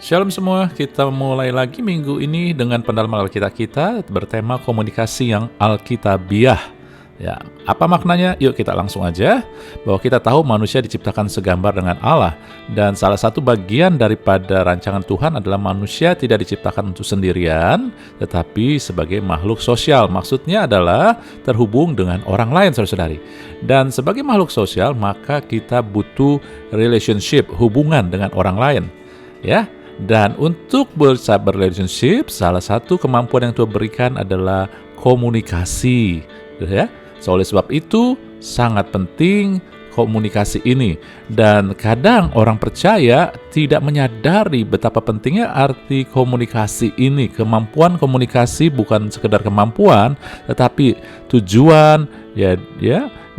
Shalom semua, kita mulai lagi minggu ini dengan pendalaman Alkitab kita bertema komunikasi yang Alkitabiah. Ya, apa maknanya? Yuk kita langsung aja. Bahwa kita tahu manusia diciptakan segambar dengan Allah, dan salah satu bagian daripada rancangan Tuhan adalah manusia tidak diciptakan untuk sendirian, tetapi sebagai makhluk sosial. Maksudnya adalah terhubung dengan orang lain, saudara-saudari. Dan sebagai makhluk sosial, maka kita butuh relationship, hubungan dengan orang lain. Ya, dan untuk berrelationship, salah satu kemampuan yang Tuhan berikan adalah komunikasi, ya. So, oleh sebab itu sangat penting komunikasi ini. Dan kadang orang percaya tidak menyadari betapa pentingnya arti komunikasi ini. Kemampuan komunikasi bukan sekedar kemampuan, tetapi tujuan, ya,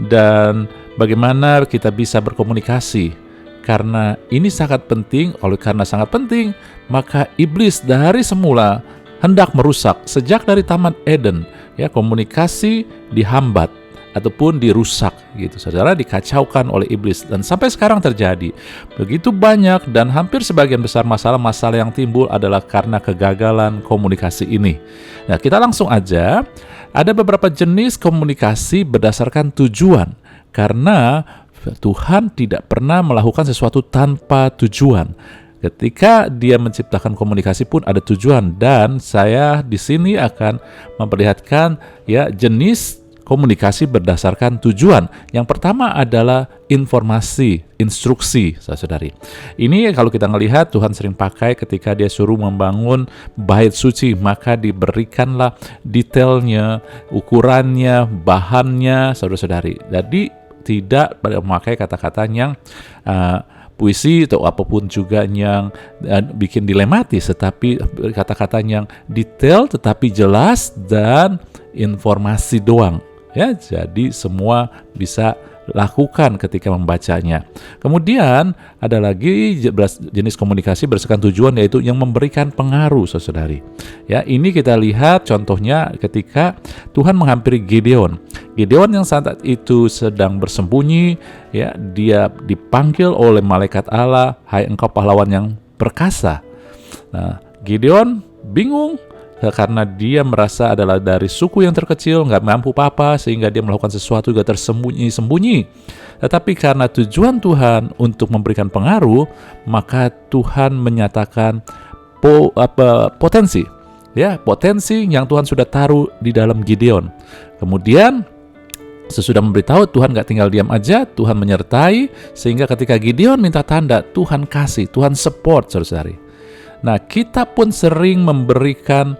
dan bagaimana kita bisa berkomunikasi. Karena ini sangat penting, karena sangat penting, maka iblis dari semula hendak merusak. Sejak dari Taman Eden, ya, komunikasi dihambat ataupun dirusak, gitu. Saudara, dikacaukan oleh iblis, dan sampai sekarang terjadi. Begitu banyak dan hampir sebagian besar masalah-masalah yang timbul adalah karena kegagalan komunikasi ini. Nah, kita langsung aja, ada beberapa jenis komunikasi berdasarkan tujuan. Karena Tuhan tidak pernah melakukan sesuatu tanpa tujuan. Ketika Dia menciptakan komunikasi pun ada tujuan, dan saya di sini akan memperlihatkan, ya, jenis komunikasi berdasarkan tujuan. Yang pertama adalah informasi, instruksi, saudari. Ini kalau kita melihat Tuhan sering pakai ketika Dia suruh membangun bait suci, maka diberikanlah detailnya, ukurannya, bahannya, saudara-saudari. Jadi tidak memakai kata-kata yang puisi atau apapun juga yang bikin dilematis, tetapi kata-kata yang detail tetapi jelas dan informasi doang. Ya, jadi semua bisa lakukan ketika membacanya. Kemudian ada lagi jenis komunikasi berdasarkan tujuan, yaitu yang memberikan pengaruh, saudari. Ya, ini kita lihat contohnya ketika Tuhan menghampiri Gideon. Gideon yang saat itu sedang bersembunyi, ya, dia dipanggil oleh malaikat Allah, "Hai engkau pahlawan yang perkasa." Nah, Gideon bingung karena dia merasa adalah dari suku yang terkecil, nggak mampu apa-apa, sehingga dia melakukan sesuatu juga tersembunyi-sembunyi. Tetapi karena tujuan Tuhan untuk memberikan pengaruh, maka Tuhan menyatakan potensi, ya, potensi yang Tuhan sudah taruh di dalam Gideon. Kemudian sesudah memberitahu, Tuhan gak tinggal diam aja, Tuhan menyertai, sehingga ketika Gideon minta tanda, Tuhan kasih, Tuhan support, saudari. Nah, kita pun sering memberikan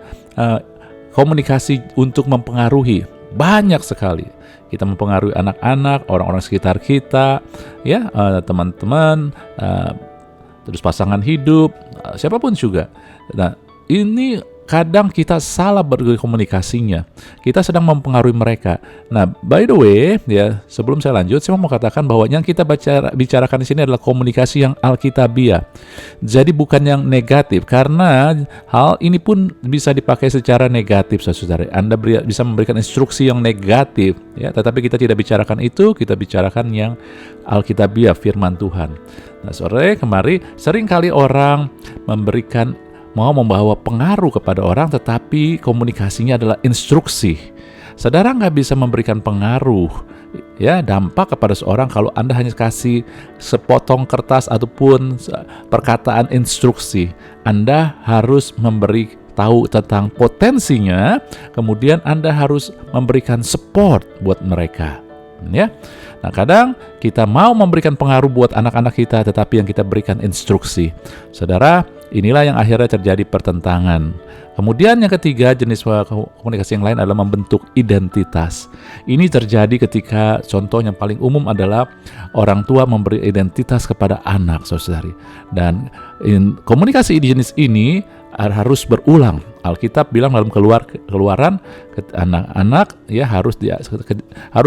komunikasi untuk mempengaruhi, banyak sekali. Kita mempengaruhi anak-anak, orang-orang sekitar kita, ya, teman-teman, terus pasangan hidup, siapapun juga. Nah, ini kadang kita salah berkomunikasinya. Kita sedang mempengaruhi mereka. Nah, by the way, ya, sebelum saya lanjut, saya mau katakan bahwa yang kita bicarakan di sini adalah komunikasi yang Alkitabiah. Jadi bukan yang negatif, karena hal ini pun bisa dipakai secara negatif, saudara. Anda bisa memberikan instruksi yang negatif, ya, tetapi kita tidak bicarakan itu, kita bicarakan yang Alkitabiah, firman Tuhan. Nah, kemari seringkali orang mau membawa pengaruh kepada orang, tetapi komunikasinya adalah instruksi. Saudara nggak bisa memberikan pengaruh, ya, dampak kepada seorang kalau Anda hanya kasih sepotong kertas ataupun perkataan instruksi. Anda harus memberi tahu tentang potensinya, kemudian Anda harus memberikan support buat mereka, ya. Nah, kadang kita mau memberikan pengaruh buat anak-anak kita, tetapi yang kita berikan instruksi. Saudara, inilah yang akhirnya terjadi pertentangan. Kemudian yang ketiga, jenis komunikasi yang lain adalah membentuk identitas. Ini terjadi ketika contoh yang paling umum adalah orang tua memberi identitas kepada anak, saudari. Dan komunikasi jenis ini harus berulang. Alkitab bilang dalam Keluaran, anak-anak, ya, harus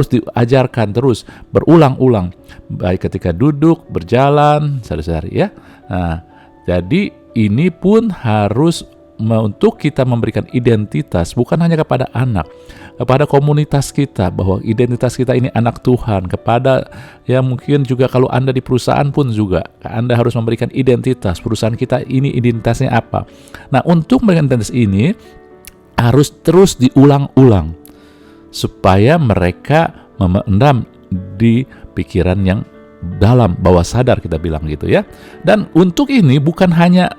diajarkan terus berulang-ulang, baik ketika duduk, berjalan, saudari, ya. Nah, jadi ini pun harus untuk kita memberikan identitas bukan hanya kepada anak, kepada komunitas kita, bahwa identitas kita ini anak Tuhan, kepada mungkin juga kalau Anda di perusahaan pun juga Anda harus memberikan identitas perusahaan kita ini identitasnya apa. Nah, untuk memberikan identitas ini harus terus diulang-ulang supaya mereka memendam di pikiran yang dalam, bawah sadar kita bilang gitu ya. Dan untuk ini bukan hanya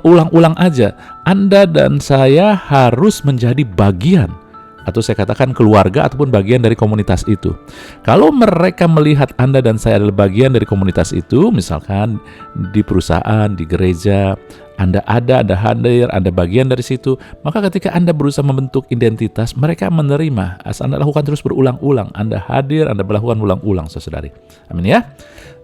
ulang-ulang aja, Anda dan saya harus menjadi bagian, atau saya katakan keluarga ataupun bagian dari komunitas itu. Kalau mereka melihat Anda dan saya adalah bagian dari komunitas itu, misalkan di perusahaan, di gereja, Anda hadir, Anda bagian dari situ, maka ketika Anda berusaha membentuk identitas, mereka menerima. Asal Anda lakukan terus berulang-ulang, Anda hadir, Anda melakukan ulang-ulang, saudari. Amin ya.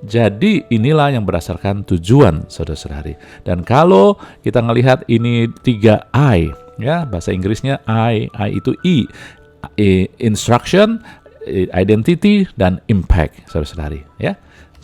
Jadi inilah yang berdasarkan tujuan, saudara-saudari. Dan kalau kita melihat ini 3 I, ya, bahasa Inggrisnya I itu instruction, identity, dan impact, saudara-saudari, ya.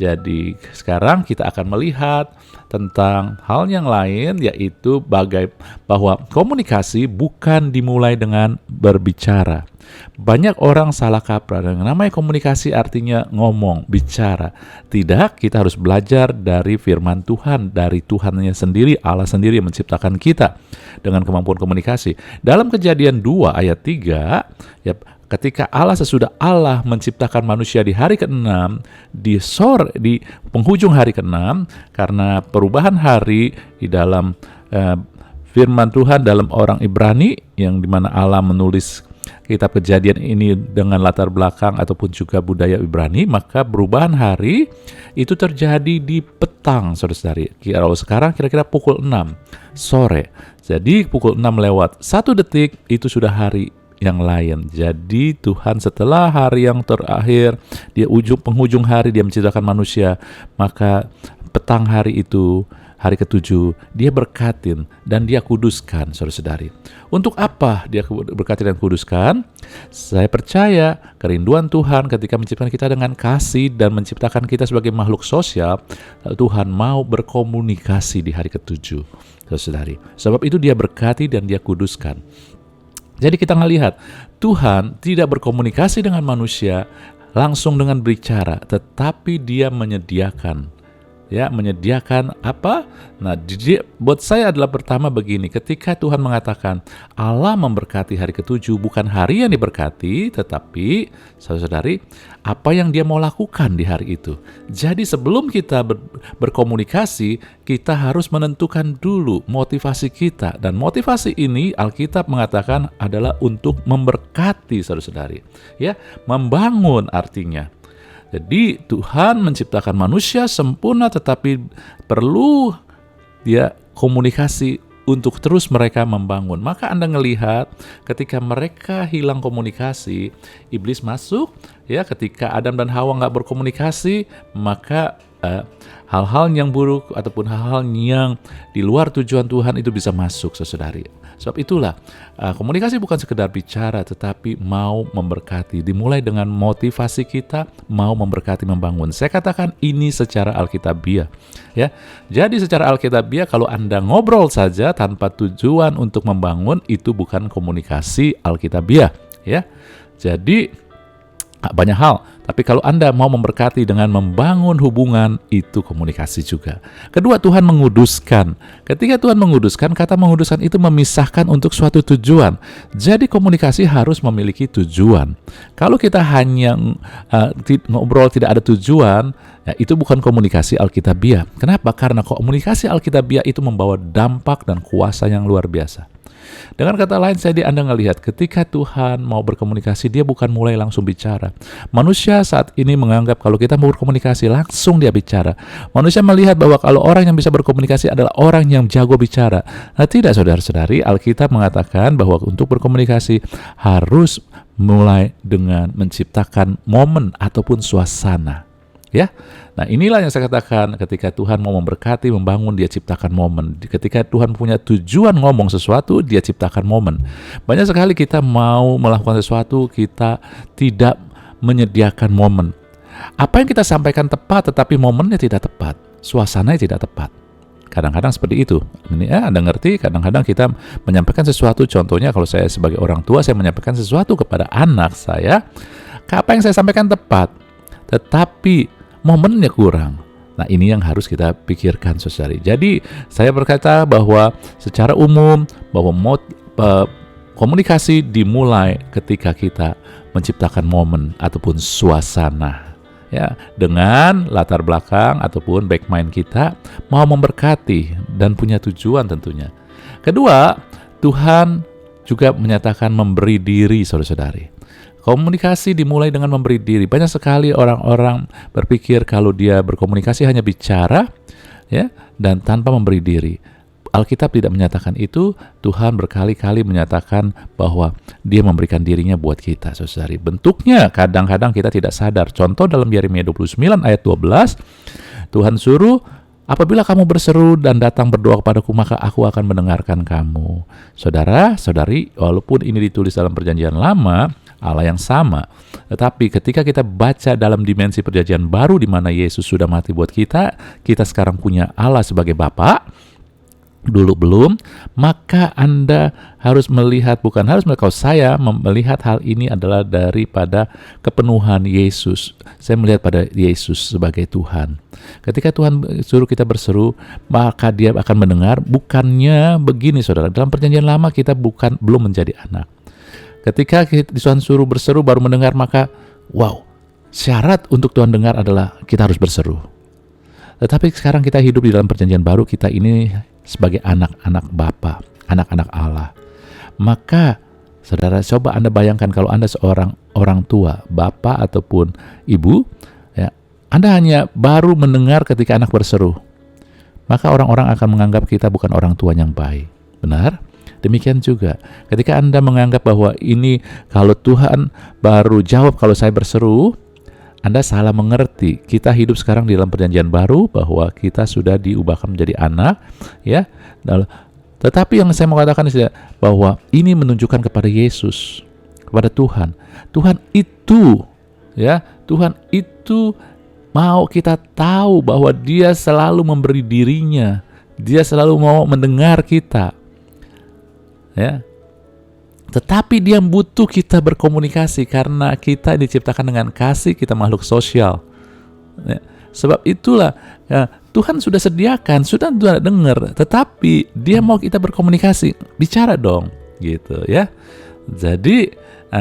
Jadi sekarang kita akan melihat tentang hal yang lain, yaitu bahwa komunikasi bukan dimulai dengan berbicara. Banyak orang salah kaprah, yang namanya komunikasi artinya ngomong, bicara. Tidak, kita harus belajar dari firman Tuhan, dari Tuhannya sendiri, Allah sendiri yang menciptakan kita dengan kemampuan komunikasi. Dalam Kejadian 2 ayat 3, ya, ketika sesudah Allah menciptakan manusia di hari ke-6, di penghujung hari ke-6, karena perubahan hari di dalam firman Tuhan dalam orang Ibrani, yang dimana Allah menulis kitab Kejadian ini dengan latar belakang ataupun juga budaya Ibrani, maka perubahan hari itu terjadi di petang, saudara-saudari. Kalau sekarang kira-kira pukul 6 sore. Jadi pukul 6 lewat 1 detik itu sudah hari yang lain. Jadi Tuhan setelah hari yang terakhir, dia penghujung hari dia menciptakan manusia, maka petang hari itu, hari ke-7, dia berkatin dan dia kuduskan, saudara-saudari. Untuk apa dia berkatin dan kuduskan? Saya percaya kerinduan Tuhan ketika menciptakan kita dengan kasih dan menciptakan kita sebagai makhluk sosial, Tuhan mau berkomunikasi di hari ke-7, saudara-saudari. Sebab itu dia berkati dan dia kuduskan. Jadi kita ngelihat Tuhan tidak berkomunikasi dengan manusia langsung dengan bicara, tetapi dia menyediakan apa? Nah, buat saya adalah pertama begini, ketika Tuhan mengatakan Allah memberkati hari ke-7, bukan hari yang diberkati, tetapi saudara-saudari, apa yang dia mau lakukan di hari itu. Jadi sebelum kita berkomunikasi, kita harus menentukan dulu motivasi kita, dan motivasi ini Alkitab mengatakan adalah untuk memberkati, saudara-saudari. Ya, membangun artinya. Jadi Tuhan menciptakan manusia sempurna, tetapi perlu dia komunikasi untuk terus mereka membangun. Maka Anda ngelihat ketika mereka hilang komunikasi, iblis masuk. Ya, ketika Adam dan Hawa nggak berkomunikasi, maka hal-hal yang buruk ataupun hal-hal yang di luar tujuan Tuhan itu bisa masuk, saudari. Sebab itulah komunikasi bukan sekedar bicara, tetapi mau memberkati. Dimulai dengan motivasi kita mau memberkati, membangun. Saya katakan ini secara alkitabiah. Ya, jadi secara alkitabiah kalau Anda ngobrol saja tanpa tujuan untuk membangun, itu bukan komunikasi alkitabiah. Ya, jadi banyak hal. Tapi kalau Anda mau memberkati dengan membangun hubungan, itu komunikasi juga. Kedua, Tuhan menguduskan. Ketika Tuhan menguduskan, kata menguduskan itu memisahkan untuk suatu tujuan. Jadi komunikasi harus memiliki tujuan. Kalau kita hanya ngobrol tidak ada tujuan, ya, itu bukan komunikasi alkitabiah. Kenapa? Karena komunikasi alkitabiah itu membawa dampak dan kuasa yang luar biasa. Dengan kata lain, Anda ngelihat ketika Tuhan mau berkomunikasi, dia bukan mulai langsung bicara. Manusia saat ini menganggap kalau kita mau berkomunikasi langsung dia bicara. Manusia melihat bahwa kalau orang yang bisa berkomunikasi adalah orang yang jago bicara. Nah, tidak, saudara-saudari. Alkitab mengatakan bahwa untuk berkomunikasi harus mulai dengan menciptakan momen ataupun suasana. Ya, nah inilah yang saya katakan, ketika Tuhan mau memberkati, membangun, dia ciptakan momen. Ketika Tuhan punya tujuan ngomong sesuatu, dia ciptakan momen. Banyak sekali kita mau melakukan sesuatu, kita tidak menyediakan momen. Apa yang kita sampaikan tepat, tetapi momennya tidak tepat, suasananya tidak tepat. Kadang-kadang seperti itu. Anda ngerti, kadang-kadang kita menyampaikan sesuatu, contohnya kalau saya sebagai orang tua, saya menyampaikan sesuatu kepada anak saya, apa yang saya sampaikan tepat, tetapi momennya kurang. Nah, ini yang harus kita pikirkan, saudari. Jadi, saya berkata bahwa secara umum, bahwa komunikasi dimulai ketika kita menciptakan momen ataupun suasana, ya, dengan latar belakang ataupun back mind kita mau memberkati dan punya tujuan tentunya. Kedua, Tuhan juga menyatakan memberi diri, saudara-saudari. Komunikasi dimulai dengan memberi diri. Banyak sekali orang-orang berpikir kalau dia berkomunikasi hanya bicara, ya, dan tanpa memberi diri. Alkitab tidak menyatakan itu. Tuhan berkali-kali menyatakan bahwa dia memberikan dirinya buat kita, saudari. Bentuknya kadang-kadang kita tidak sadar. Contoh dalam Yeremia 29 ayat 12, Tuhan suruh, apabila kamu berseru dan datang berdoa kepadaku, maka aku akan mendengarkan kamu. Saudara, saudari, walaupun ini ditulis dalam perjanjian lama, Allah yang sama, tetapi ketika kita baca dalam dimensi perjanjian baru di mana Yesus sudah mati buat kita sekarang punya Allah sebagai Bapa, dulu belum, maka Anda harus melihat, bukan harus melihat, kalau saya melihat hal ini adalah daripada kepenuhan Yesus. Saya melihat pada Yesus sebagai Tuhan. Ketika Tuhan suruh kita berseru, maka dia akan mendengar. Bukannya begini, saudara, dalam perjanjian lama kita belum menjadi anak. Ketika Tuhan suruh berseru baru mendengar, maka syarat untuk Tuhan dengar adalah kita harus berseru. Tetapi sekarang kita hidup di dalam perjanjian baru, kita ini sebagai anak-anak Bapa, anak-anak Allah. Maka saudara, coba Anda bayangkan kalau Anda seorang orang tua, bapak ataupun ibu, ya, Anda hanya baru mendengar ketika anak berseru, maka orang-orang akan menganggap kita bukan orang tua yang baik. Benar? Demikian juga ketika Anda menganggap bahwa ini kalau Tuhan baru jawab kalau saya berseru, Anda salah mengerti. Kita hidup sekarang di dalam perjanjian baru bahwa kita sudah diubahkan menjadi anak, ya. Tetapi yang saya mau katakan bahwa ini menunjukkan kepada Yesus, kepada Tuhan. Tuhan itu, ya, Tuhan itu mau kita tahu bahwa Dia selalu memberi dirinya. Dia selalu mau mendengar kita. Ya. Tetapi dia butuh kita berkomunikasi karena kita diciptakan dengan kasih, kita makhluk sosial. Ya. Sebab itulah ya, Tuhan sudah sediakan, sudah dengar, tetapi dia mau kita berkomunikasi, bicara dong, gitu ya. Jadi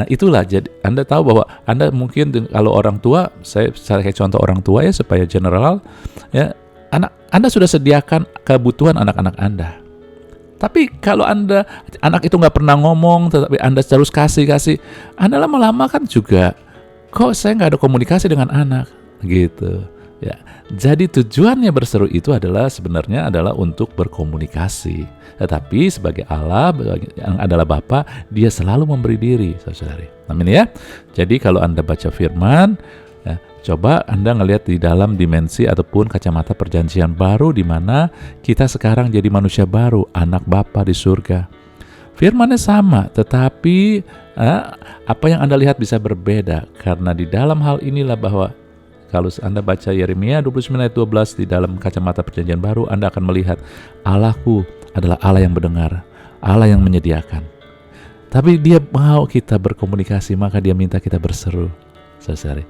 itulah. Jadi Anda tahu bahwa Anda mungkin kalau orang tua, saya kayak contoh orang tua ya supaya general, ya, Anda sudah sediakan kebutuhan anak-anak Anda. Tapi kalau anak itu nggak pernah ngomong, tetapi Anda terus kasih, Anda lama-lama kan juga, kok saya nggak ada komunikasi dengan anak, gitu. Ya, jadi tujuannya berseru itu sebenarnya adalah untuk berkomunikasi. Tetapi sebagai Allah yang adalah Bapa, Dia selalu memberi diri, saudari. Amin ya. Jadi kalau Anda baca Firman, ya, coba Anda ngelihat di dalam dimensi ataupun kacamata perjanjian baru di mana kita sekarang jadi manusia baru, anak Bapa di surga. Firman-nya sama, tetapi apa yang Anda lihat bisa berbeda karena di dalam hal inilah bahwa kalau Anda baca Yeremia 29 ayat 12 di dalam kacamata perjanjian baru, Anda akan melihat Allahku adalah Allah yang mendengar, Allah yang menyediakan. Tapi Dia mau kita berkomunikasi, maka Dia minta kita berseru, saudari.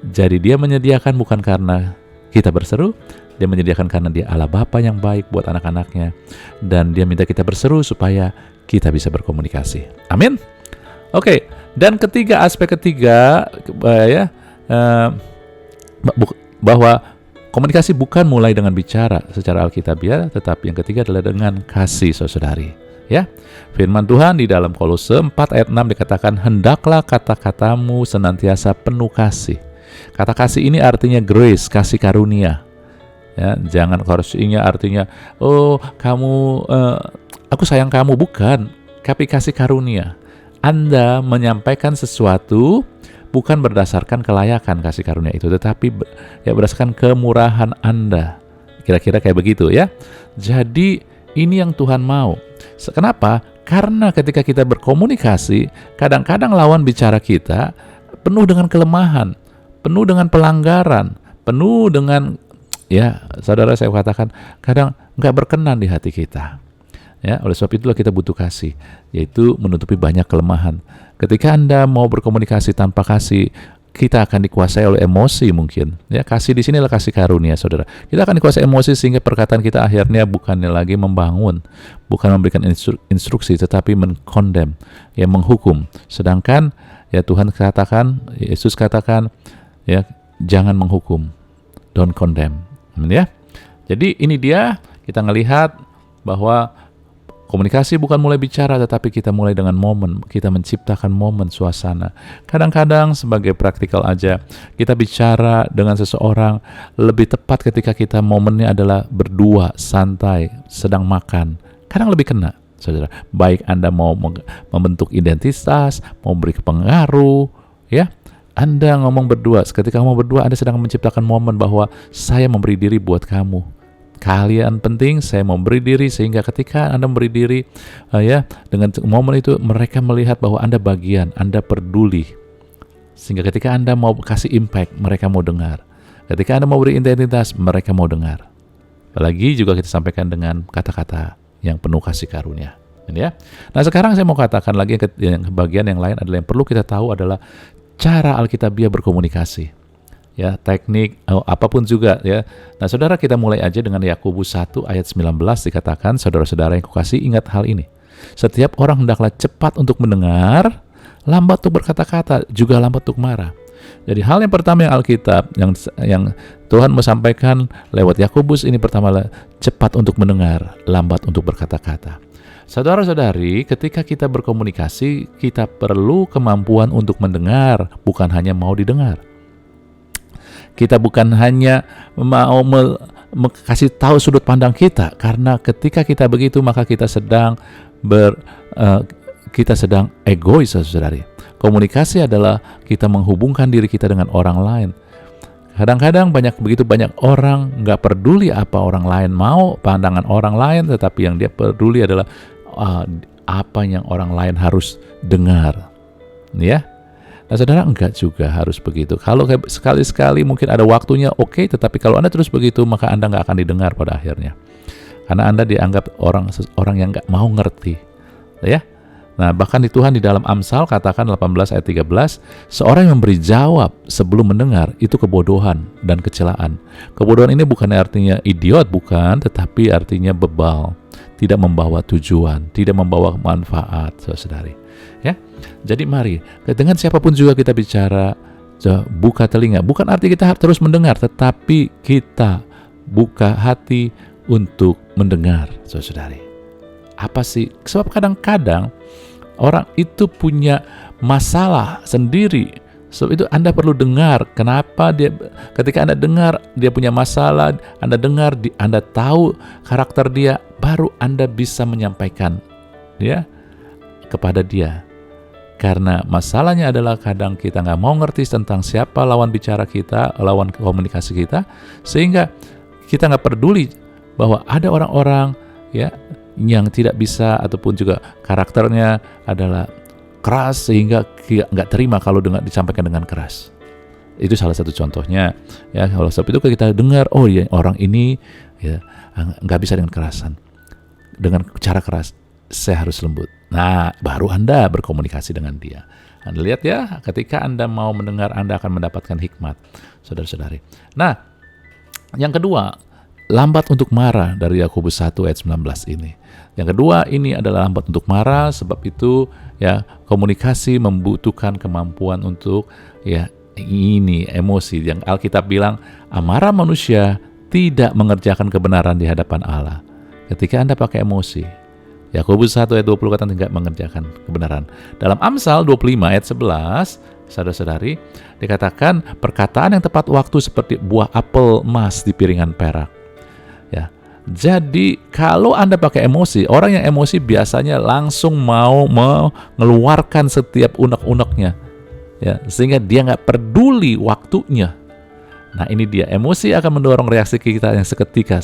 Jadi Dia menyediakan bukan karena kita berseru, Dia menyediakan karena Dia Allah Bapa yang baik buat anak-anaknya, dan Dia minta kita berseru supaya kita bisa berkomunikasi. Amin. Oke, dan aspek ketiga ya, bahwa komunikasi bukan mulai dengan bicara secara alkitabiah, tetapi yang ketiga adalah dengan kasih, saudari. Ya, firman Tuhan di dalam Kolose 4 ayat 6 dikatakan, hendaklah kata-katamu senantiasa penuh kasih. Kata kasih ini artinya grace, kasih karunia. Ya, jangan kasihnya artinya kamu aku sayang kamu, bukan, tapi kasih karunia. Anda menyampaikan sesuatu bukan berdasarkan kelayakan kasih karunia itu, tetapi ya berdasarkan kemurahan Anda. Kira-kira kayak begitu ya. Jadi ini yang Tuhan mau. Kenapa? Karena ketika kita berkomunikasi, kadang-kadang lawan bicara kita penuh dengan kelemahan, penuh dengan pelanggaran, penuh dengan ya saudara, saya katakan kadang nggak berkenan di hati kita. Ya, oleh sebab itulah kita butuh kasih, yaitu menutupi banyak kelemahan. Ketika Anda mau berkomunikasi tanpa kasih, kita akan dikuasai oleh emosi mungkin. Ya, kasih di sini adalah kasih karunia, saudara. Kita akan dikuasai emosi sehingga perkataan kita akhirnya bukannya lagi membangun, bukan memberikan instruksi, tetapi mengkondem, ya menghukum. Sedangkan ya Tuhan katakan, Yesus katakan, ya jangan menghukum, don't condemn. Ya. Jadi ini dia kita ngelihat bahwa komunikasi bukan mulai bicara, tetapi kita mulai dengan momen. Kita menciptakan momen, suasana. Kadang-kadang sebagai praktikal aja, kita bicara dengan seseorang lebih tepat ketika kita momennya adalah berdua, santai, sedang makan. Kadang lebih kena, saudara. Baik Anda mau membentuk identitas, mau beri pengaruh, ya. Anda ngomong berdua, ketika ngomong berdua, Anda sedang menciptakan momen bahwa saya memberi diri buat kamu. Kalian penting, saya mau beri diri, sehingga ketika Anda memberi diri, ya dengan momen itu mereka melihat bahwa Anda bagian, Anda peduli, sehingga ketika Anda mau kasih impact, mereka mau dengar. Ketika Anda mau beri identitas, mereka mau dengar. Apalagi juga kita sampaikan dengan kata-kata yang penuh kasih karunia. Ya. Nah sekarang saya mau katakan lagi yang bagian yang lain adalah yang perlu kita tahu adalah cara Alkitabiah berkomunikasi. Ya, teknik apapun juga ya. Nah, saudara, kita mulai aja dengan Yakobus 1 ayat 19 dikatakan, saudara-saudara yang kukasihi, ingat hal ini. Setiap orang hendaklah cepat untuk mendengar, lambat untuk berkata-kata, juga lambat untuk marah. Jadi hal yang pertama yang Alkitab yang Tuhan mau sampaikan lewat Yakobus ini pertama cepat untuk mendengar, lambat untuk berkata-kata. Saudara-saudari, ketika kita berkomunikasi, kita perlu kemampuan untuk mendengar, bukan hanya mau didengar. Kita bukan hanya mau kasih tahu sudut pandang kita, karena ketika kita begitu maka kita sedang egois, saudari. Komunikasi adalah kita menghubungkan diri kita dengan orang lain. Kadang-kadang begitu banyak orang nggak peduli apa orang lain mau, pandangan orang lain, tetapi yang dia peduli adalah apa yang orang lain harus dengar, ya. Nah, saudara, enggak juga harus begitu. Kalau sekali-sekali mungkin ada waktunya, oke, tetapi kalau Anda terus begitu, maka Anda nggak akan didengar pada akhirnya. Karena Anda dianggap orang yang nggak mau ngerti. Ya. Nah, bahkan di Tuhan di dalam Amsal katakan 18 ayat 13, seorang yang memberi jawab sebelum mendengar, itu kebodohan dan kecelaan. Kebodohan ini bukan artinya idiot, bukan, tetapi artinya bebal. Tidak membawa tujuan, tidak membawa manfaat, saudari. Ya, jadi mari dengan siapapun juga kita bicara, buka telinga. Bukan arti kita terus mendengar, tetapi kita buka hati untuk mendengar, saudari. Apa sih? Sebab kadang-kadang orang itu punya masalah sendiri. Sebab itu Anda perlu dengar. Kenapa ketika Anda dengar dia punya masalah, Anda dengar, Anda tahu karakter dia, baru Anda bisa menyampaikan ya kepada dia. Karena masalahnya adalah kadang kita nggak mau ngerti tentang siapa lawan bicara kita, lawan komunikasi kita, sehingga kita nggak peduli bahwa ada orang-orang ya yang tidak bisa ataupun juga karakternya adalah keras sehingga nggak terima kalau disampaikan dengan keras. Itu salah satu contohnya ya. Kalau sebab itu kita dengar, oh ya orang ini ya nggak bisa dengan kerasan, dengan cara keras, saya harus lembut. Nah, baru Anda berkomunikasi dengan dia. Anda lihat ya, ketika Anda mau mendengar, Anda akan mendapatkan hikmat, saudara-saudari. Nah, yang kedua, lambat untuk marah dari Yakobus 1 ayat 19 ini. Yang kedua, ini adalah lambat untuk marah, sebab itu ya komunikasi membutuhkan kemampuan untuk ya ini emosi yang Alkitab bilang, amarah manusia tidak mengerjakan kebenaran di hadapan Allah. Ketika Anda pakai emosi, Yakobus 1 ayat 20 kata tidak mengerjakan kebenaran. Dalam Amsal 25 ayat 11, saudara-saudari, dikatakan perkataan yang tepat waktu seperti buah apel emas di piringan perak. Ya. Jadi kalau Anda pakai emosi, orang yang emosi biasanya langsung mau mengeluarkan setiap unek-uneknya. Ya, sehingga dia nggak peduli waktunya. Nah ini dia, emosi akan mendorong reaksi kita yang seketika.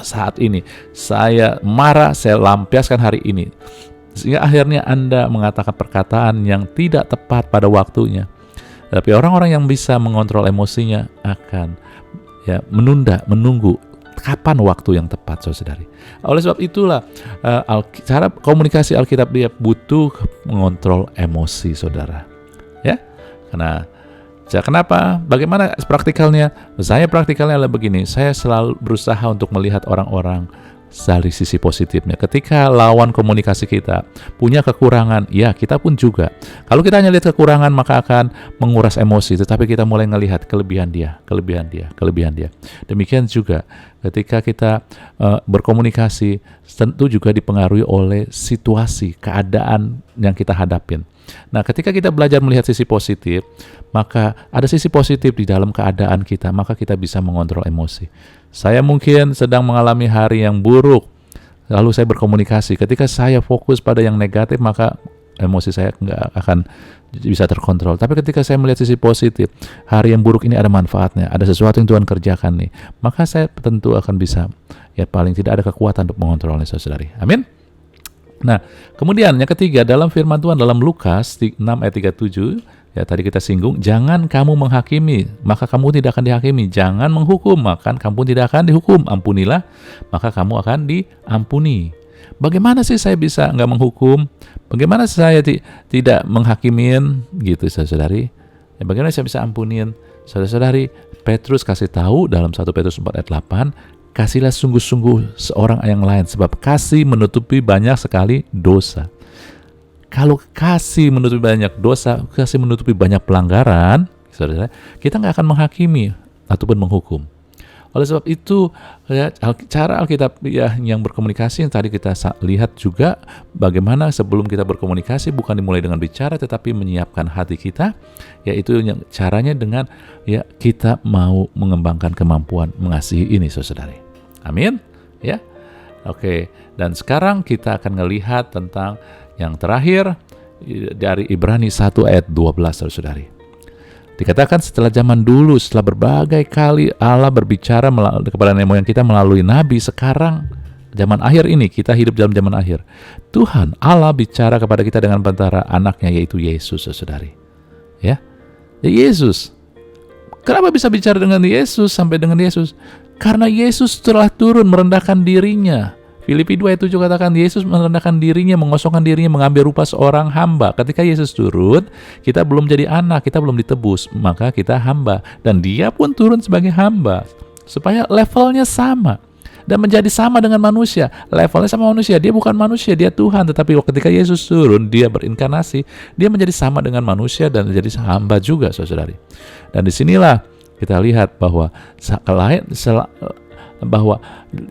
Saat ini saya marah, saya lampiaskan hari ini, sehingga akhirnya Anda mengatakan perkataan yang tidak tepat pada waktunya. Tapi orang-orang yang bisa mengontrol emosinya akan ya, menunggu kapan waktu yang tepat, saudari. Oleh sebab itulah cara komunikasi Alkitabiah butuh mengontrol emosi, saudara. Ya, kenapa? Bagaimana praktikalnya? Saya praktikalnya adalah begini. Saya selalu berusaha untuk melihat orang-orang dari sisi positifnya. Ketika lawan komunikasi kita punya kekurangan, ya kita pun juga. Kalau kita hanya lihat kekurangan, maka akan menguras emosi. Tetapi kita mulai melihat kelebihan dia. Demikian juga ketika kita berkomunikasi, tentu juga dipengaruhi oleh situasi, keadaan yang kita hadapin. Nah, ketika kita belajar melihat sisi positif, maka ada sisi positif di dalam keadaan kita, maka kita bisa mengontrol emosi. Saya mungkin sedang mengalami hari yang buruk, lalu saya berkomunikasi. Ketika saya fokus pada yang negatif, maka emosi saya nggak akan bisa terkontrol. Tapi ketika saya melihat sisi positif, hari yang buruk ini ada manfaatnya, ada sesuatu yang Tuhan kerjakan nih, maka saya tentu akan bisa, ya paling tidak ada kekuatan untuk mengontrolnya, saudari. Amin. Nah, kemudian yang ketiga, dalam firman Tuhan dalam Lukas 6 ayat 37, ya tadi kita singgung, jangan kamu menghakimi, maka kamu tidak akan dihakimi. Jangan menghukum, maka kamu tidak akan dihukum. Ampunilah, maka kamu akan diampuni. Bagaimana sih saya bisa nggak menghukum? Bagaimana saya tidak menghakimin, gitu saudari? Ya, bagaimana saya bisa ampunin? Saudari, Petrus kasih tahu dalam 1 Petrus 4 ayat 8, kasihlah sungguh-sungguh seorang yang lain, sebab kasih menutupi banyak sekali dosa. Kalau kasih menutupi banyak dosa, kasih menutupi banyak pelanggaran, saudara, kita nggak akan menghakimi ataupun menghukum. Oleh sebab itu, ya, cara Alkitab yang berkomunikasi yang tadi kita lihat juga bagaimana sebelum kita berkomunikasi bukan dimulai dengan bicara, tetapi menyiapkan hati kita, yaitu caranya dengan ya kita mau mengembangkan kemampuan mengasihi ini, saudari. Amin. Ya, oke. Dan sekarang kita akan melihat tentang yang terakhir dari Ibrani 1 ayat 12, saudari. Dikatakan setelah zaman dulu, setelah berbagai kali Allah berbicara kepada nenek moyang kita melalui nabi, sekarang zaman akhir ini, kita hidup dalam zaman akhir. Tuhan Allah bicara kepada kita dengan perantara anaknya, yaitu Yesus, saudari. Ya, Yesus. Kenapa bisa bicara dengan Yesus sampai dengan Yesus? Karena Yesus telah turun merendahkan dirinya. Filipi 2 ayat 7 katakan Yesus merendahkan dirinya, mengosongkan dirinya, mengambil rupa seorang hamba. Ketika Yesus turun, kita belum jadi anak, kita belum ditebus, maka kita hamba. Dan dia pun turun sebagai hamba, supaya levelnya sama dan menjadi sama dengan manusia. Levelnya sama manusia, dia bukan manusia, dia Tuhan. Tetapi ketika Yesus turun, dia berinkarnasi, dia menjadi sama dengan manusia dan menjadi hamba juga, saudari. Dan disinilah kita lihat bahwa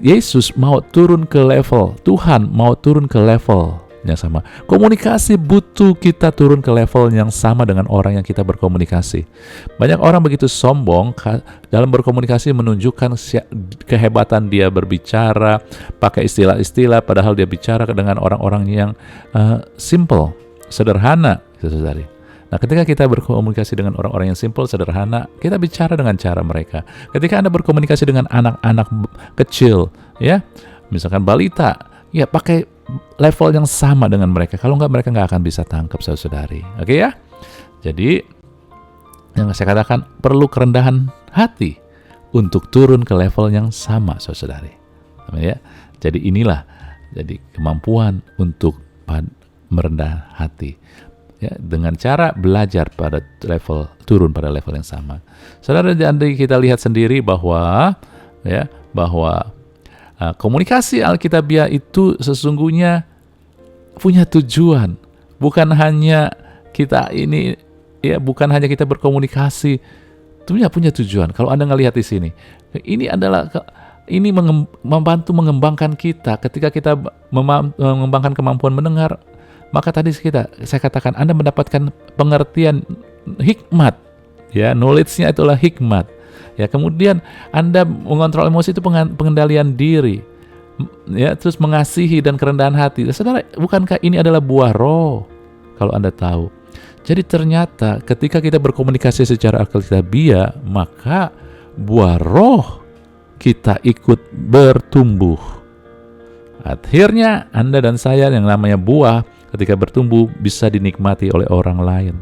Yesus mau turun ke level, Tuhan mau turun ke level yang sama. Komunikasi butuh kita turun ke level yang sama dengan orang yang kita berkomunikasi. Banyak orang begitu sombong dalam berkomunikasi, menunjukkan kehebatan dia berbicara, pakai istilah-istilah, padahal dia bicara dengan orang-orang yang simple, sederhana, saudari. Nah, ketika kita berkomunikasi dengan orang-orang yang simple, sederhana, kita bicara dengan cara mereka. Ketika Anda berkomunikasi dengan anak-anak kecil, ya, misalkan balita, ya pakai level yang sama dengan mereka. Kalau enggak, mereka nggak akan bisa tangkap, saudari. Oke ya? Jadi, yang saya katakan, perlu kerendahan hati untuk turun ke level yang sama, saudari. Ya? Jadi inilah, jadi kemampuan untuk merendah hati. Ya, dengan cara belajar pada level, turun pada level yang sama. Saudara, jadi kita lihat sendiri bahwa komunikasi Alkitabiah itu sesungguhnya punya tujuan. Bukan hanya kita berkomunikasi, punya tujuan. Kalau Anda ngelihat di sini, ini membantu mengembangkan kita. Ketika kita mengembangkan kemampuan mendengar, maka tadi saya katakan Anda mendapatkan pengertian hikmat, ya, knowledge-nya itulah hikmat. Ya, kemudian Anda mengontrol emosi itu pengendalian diri, ya, terus mengasihi dan kerendahan hati. Saudara, bukankah ini adalah buah roh? Kalau Anda tahu. Jadi ternyata ketika kita berkomunikasi secara Alkitabiah, maka buah roh kita ikut bertumbuh. Akhirnya Anda dan saya yang namanya buah ketika bertumbuh bisa dinikmati oleh orang lain.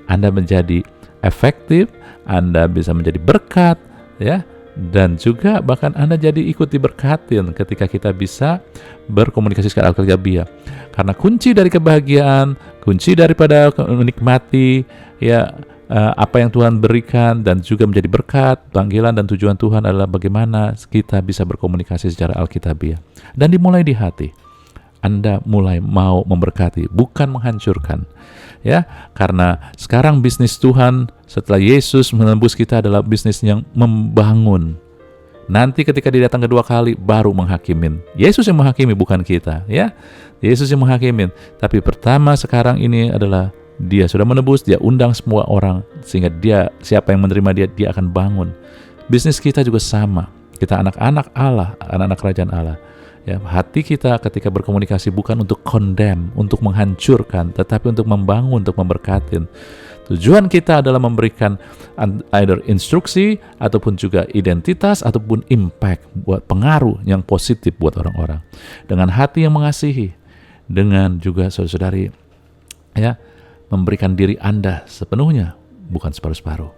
Anda menjadi efektif, Anda bisa menjadi berkat, ya. Dan juga bahkan Anda jadi ikut diberkatin ketika kita bisa berkomunikasi secara alkitabiah. Karena kunci dari kebahagiaan, kunci daripada menikmati ya apa yang Tuhan berikan dan juga menjadi berkat, panggilan dan tujuan Tuhan adalah bagaimana kita bisa berkomunikasi secara alkitabiah. Dan dimulai di hati. Anda mulai mau memberkati, bukan menghancurkan. Ya, karena sekarang bisnis Tuhan setelah Yesus menembus kita adalah bisnis yang membangun. Nanti ketika dia datang kedua kali baru menghakimin. Yesus yang menghakimi, bukan kita, ya. Yesus yang menghakimin. Tapi pertama sekarang ini adalah dia sudah menebus, dia undang semua orang sehingga dia, siapa yang menerima dia akan bangun. Bisnis kita juga sama. Kita anak-anak Allah, anak-anak kerajaan Allah. Ya, hati kita ketika berkomunikasi bukan untuk condemn, untuk menghancurkan, tetapi untuk membangun, untuk memberkatin. Tujuan kita adalah memberikan either instruksi, ataupun juga identitas, ataupun impact, buat pengaruh yang positif buat orang-orang. Dengan hati yang mengasihi, dengan juga saudara-saudari, ya, memberikan diri Anda sepenuhnya, bukan separuh-separuh.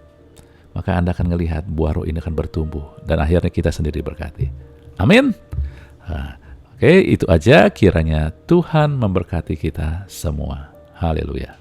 Maka Anda akan melihat buah roh ini akan bertumbuh, dan akhirnya kita sendiri berkati. Amin. Oke, itu aja, kiranya Tuhan memberkati kita semua. Haleluya.